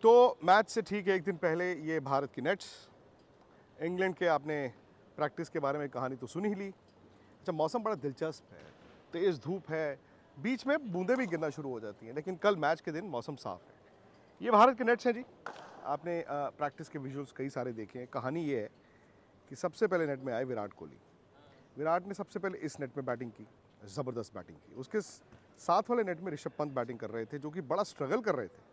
तो मैच से ठीक है एक दिन पहले ये भारत की नेट्स, इंग्लैंड के आपने प्रैक्टिस के बारे में कहानी तो सुन ही ली। अच्छा, मौसम बड़ा दिलचस्प है, तेज़ धूप है, बीच में बूंदें भी गिरना शुरू हो जाती हैं, लेकिन कल मैच के दिन मौसम साफ है। ये भारत के नेट्स हैं जी। आपने प्रैक्टिस के विजुअल्स कई सारे देखे हैं। कहानी ये है कि सबसे पहले नेट में आए विराट कोहली। विराट ने सबसे पहले इस नेट में बैटिंग की, ज़बरदस्त बैटिंग की। उसके साथ वाले नेट में ऋषभ पंत बैटिंग कर रहे थे, जो कि बड़ा स्ट्रगल कर रहे थे।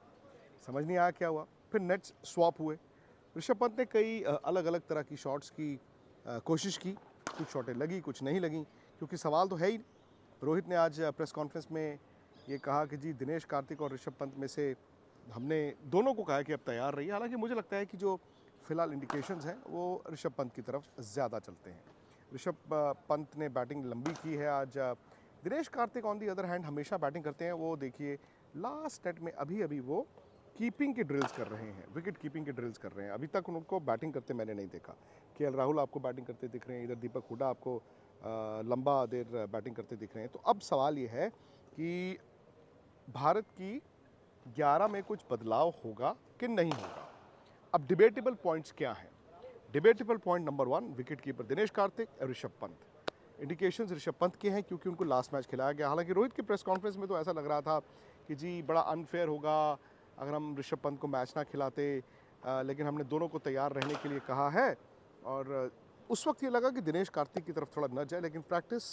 समझ नहीं आया क्या हुआ। फिर नेट्स स्वैप हुए। ऋषभ पंत ने कई अलग अलग तरह की शॉट्स की कोशिश की। कुछ शॉटें लगी, कुछ नहीं लगी, क्योंकि सवाल तो है ही। रोहित ने आज प्रेस कॉन्फ्रेंस में ये कहा कि जी दिनेश कार्तिक और ऋषभ पंत में से हमने दोनों को कहा है कि अब तैयार रहिए। हालांकि मुझे लगता है कि जो फिलहाल इंडिकेशंस हैं वो ऋषभ पंत की तरफ ज़्यादा चलते हैं। ऋषभ पंत ने बैटिंग लंबी की है आज। Dinesh Karthik on the other hand हमेशा बैटिंग करते हैं। वो देखिए लास्ट नेट में अभी अभी वो कीपिंग के ड्रिल्स कर रहे हैं, विकेट कीपिंग के ड्रिल्स कर रहे हैं। अभी तक उनको बैटिंग करते मैंने नहीं देखा। केएल राहुल आपको बैटिंग करते दिख रहे हैं, इधर दीपक हुड्डा आपको लंबा देर बैटिंग करते दिख रहे हैं। तो अब सवाल ये है कि भारत की 11 में कुछ बदलाव होगा कि नहीं होगा। अब डिबेटेबल पॉइंट्स क्या हैं? Debatable point number 1, wicket keeper Dinesh Karthik और ऋषभ पंत। इंडिकेशंस ऋषभ पंत के हैं क्योंकि उनको लास्ट मैच खिलाया गया। हालांकि रोहित की प्रेस कॉन्फ्रेंस में तो ऐसा लग रहा था कि जी बड़ा अनफेयर होगा अगर हम ऋषभ पंत को मैच ना खिलाते, लेकिन हमने दोनों को तैयार रहने के लिए कहा है। और उस वक्त ये लगा कि दिनेश कार्तिक की तरफ थोड़ा न जाए, लेकिन प्रैक्टिस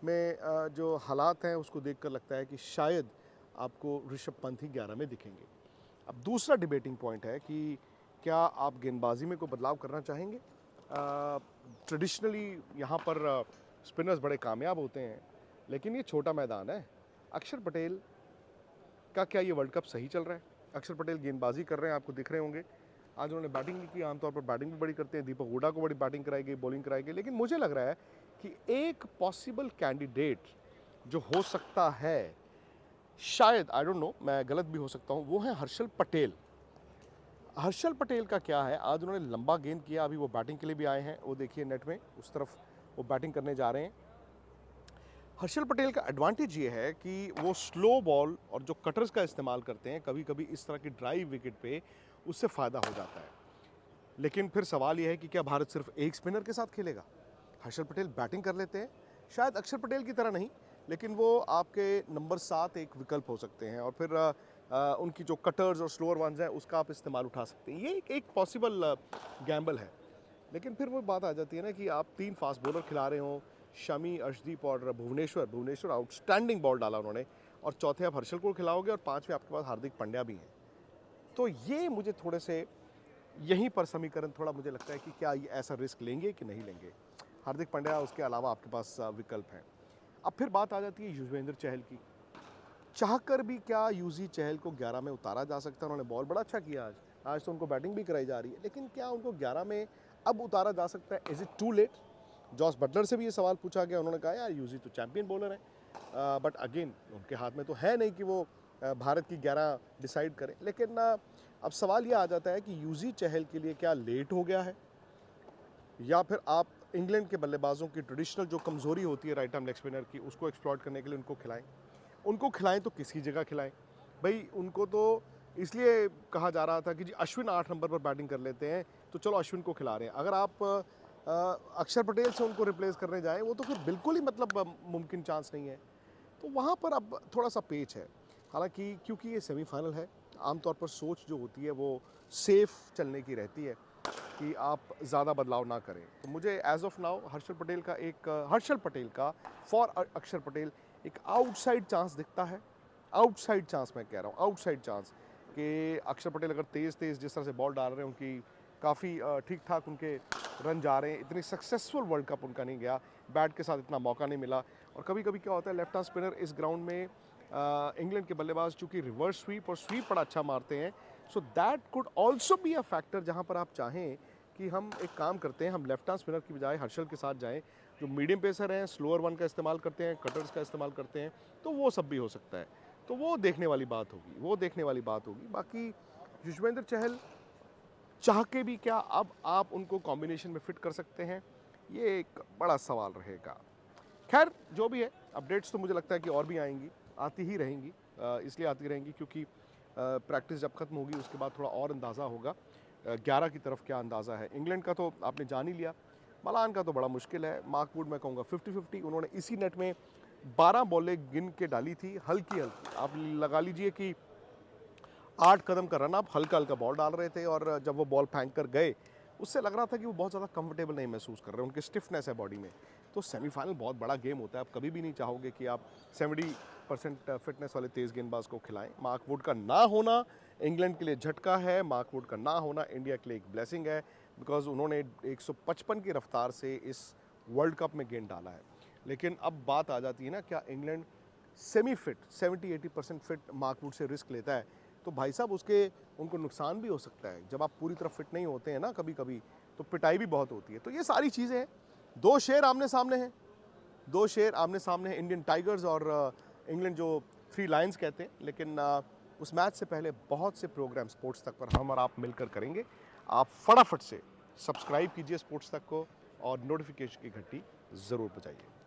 में जो हालात हैं उसको देखकर लगता है कि शायद आपको ऋषभ पंत ही 11 में दिखेंगे। अब दूसरा डिबेटिंग पॉइंट है कि क्या आप गेंदबाजी में कोई बदलाव करना चाहेंगे? ट्रेडिशनली यहाँ पर स्पिनर्स बड़े कामयाब होते हैं, लेकिन ये छोटा मैदान है। अक्षर पटेल का क्या ये वर्ल्ड कप सही चल रहा है? अक्षर पटेल गेंदबाजी कर रहे हैं, आपको दिख रहे होंगे। आज उन्होंने बैटिंग भी की, आमतौर पर बैटिंग भी बड़ी करते हैं। दीपक हुड्डा को बड़ी बैटिंग कराई गई, बॉलिंग कराई गई। लेकिन मुझे लग रहा है कि एक पॉसिबल कैंडिडेट जो हो सकता है, शायद आई डोंट नो, मैं गलत भी हो सकता हूँ, वो है हर्षल पटेल। हर्षल पटेल का क्या है, आज उन्होंने लंबा गेंद किया, अभी वो बैटिंग के लिए भी आए हैं। वो देखिए नेट में उस तरफ वो बैटिंग करने जा रहे हैं। हर्षल पटेल का एडवांटेज ये है कि वो स्लो बॉल और जो कटर्स का इस्तेमाल करते हैं, कभी कभी इस तरह की ड्राइव विकेट पे उससे फ़ायदा हो जाता है। लेकिन फिर सवाल ये है कि क्या भारत सिर्फ एक स्पिनर के साथ खेलेगा? हर्षल पटेल बैटिंग कर लेते हैं, शायद अक्षर पटेल की तरह नहीं, लेकिन वो आपके नंबर 7 एक विकल्प हो सकते हैं। और फिर उनकी जो कटर्स और स्लोअर वंस हैं उसका आप इस्तेमाल उठा सकते हैं। ये एक पॉसिबल गैम्बल है। लेकिन फिर वो बात आ जाती है ना कि आप 3 फास्ट बॉलर खिला रहे हो, शमी, अर्शदीप और भुवनेश्वर आउटस्टैंडिंग बॉल डाला उन्होंने, और चौथे आप हर्षल को खिलाओगे और पाँचवें आपके पास हार्दिक पांड्या भी हैं। तो ये मुझे थोड़े से यहीं पर समीकरण थोड़ा मुझे लगता है कि क्या ये ऐसा रिस्क लेंगे कि नहीं लेंगे। हार्दिक पांड्या, उसके अलावा आपके पास विकल्प हैं। अब फिर बात आ जाती है युजवेंद्र चहल की। चाहकर भी क्या यूजी चहल को 11 में उतारा जा सकता है? उन्होंने बॉल बड़ा अच्छा किया आज। आज तो उनको बैटिंग भी कराई जा रही है, लेकिन क्या उनको 11 में अब उतारा जा सकता है? Is it too late? Jos Buttler से भी ये सवाल पूछा गया। उन्होंने कहा यार यूजी तो चैंपियन बॉलर है, बट अगेन उनके हाथ में तो है नहीं कि वो भारत की 11 डिसाइड करें। लेकिन अब सवाल ये आ जाता है कि यूजी चहल के लिए क्या लेट हो गया है, या फिर आप इंग्लैंड के बल्लेबाजों की ट्रेडिशनल जो कमज़ोरी होती है राइट आर्म लेग स्पिनर की, उसको एक्सप्लॉइट करने के लिए उनको खिलाएं। उनको खिलाएं तो किसकी जगह खिलाएं भाई? उनको तो इसलिए कहा जा रहा था कि जी अश्विन 8 नंबर पर बैटिंग कर लेते हैं, तो चलो अश्विन को खिला रहे हैं। अगर आप अक्षर पटेल से उनको रिप्लेस करने जाएं, वो तो फिर बिल्कुल ही मतलब मुमकिन चांस नहीं है। तो वहाँ पर अब थोड़ा सा पेच है। हालांकि क्योंकि ये सेमीफाइनल है, आमतौर पर सोच जो होती है वो सेफ चलने की रहती है कि आप ज़्यादा बदलाव ना करें। तो मुझे as of now Harshal Patel का फॉर अक्षर पटेल एक आउटसाइड चांस दिखता है। आउटसाइड चांस मैं कह रहा हूँ, आउटसाइड चांस कि अक्षर पटेल अगर तेज़ तेज़ जिस तरह से बॉल डाल रहे हैं, उनकी काफ़ी ठीक ठाक उनके रन जा रहे हैं। इतनी सक्सेसफुल वर्ल्ड कप उनका नहीं गया, बैट के साथ इतना मौका नहीं मिला। और कभी कभी क्या होता है, लेफ्ट आर्म स्पिनर इस ग्राउंड में इंग्लैंड के बल्लेबाज चूँकि रिवर्स स्वीप और स्वीप बड़ा अच्छा मारते हैं, so that could also be a factor जहाँ पर आप चाहें कि हम एक काम करते हैं, हम लेफ्ट आर्म स्पिनर की बजाय हर्षल के साथ जाएं, जो मीडियम पेसर हैं, स्लोअर वन का इस्तेमाल करते हैं, कटर्स का इस्तेमाल करते हैं, तो वो सब भी हो सकता है। तो वो देखने वाली बात होगी, वो देखने वाली बात होगी। बाकी युजवेंद्र चहल चाह के भी क्या अब आप उनको कॉम्बिनेशन में फिट कर सकते हैं? ये एक बड़ा सवाल रहेगा। खैर जो भी है, अपडेट्स तो मुझे लगता है कि और भी आएंगी, आती ही रहेंगी। इसलिए आती रहेंगी क्योंकि प्रैक्टिस जब खत्म होगी उसके बाद थोड़ा और अंदाज़ा होगा 11 की तरफ क्या अंदाज़ा है। इंग्लैंड का तो आपने जान ही लिया, मलान का तो बड़ा मुश्किल है। मार्क वुड मैं कहूँगा 50-50, उन्होंने इसी नेट में 12 बॉलें गिन के डाली थी, हल्की हल्की। आप लगा लीजिए कि 8 कदम का रन अप, हल्का हल्का बॉल डाल रहे थे, और जब वो बॉल फेंक कर गए उससे लग रहा था कि वो बहुत ज़्यादा कंफर्टेबल नहीं महसूस कर रहे, उनकी स्टिफनेस है बॉडी में। तो सेमीफाइनल बहुत बड़ा गेम होता है, आप कभी भी नहीं चाहोगे कि आप 70% फिटनेस वाले तेज़ गेंदबाज को खिलाएं। मार्क वुड का ना होना इंग्लैंड के लिए झटका है, मार्क वुड का ना होना इंडिया के लिए एक ब्लेसिंग है, बिकॉज उन्होंने 155 की रफ्तार से इस वर्ल्ड कप में गेंद डाला है। लेकिन अब बात आ जाती है ना, क्या England semi fit 70-80% fit Mark would say risk लेता है, तो भाई साहब उसके उनको नुकसान भी हो सकता है। जब आप पूरी तरह फिट नहीं होते हैं ना कभी कभी, तो पिटाई भी बहुत होती है। तो ये सारी चीज़ें हैं, दो शेर आमने सामने हैं, दो शेर आमने सामने हैं, इंडियन टाइगर्स और इंग्लैंड जो थ्री लायंस कहते हैं। लेकिन उस मैच से पहले बहुत से प्रोग्राम स्पोर्ट्स तक पर हम और आप मिलकर करेंगे। आप फटाफट से सब्सक्राइब कीजिए स्पोर्ट्स तक को और नोटिफिकेशन की घंटी ज़रूर बजाइए।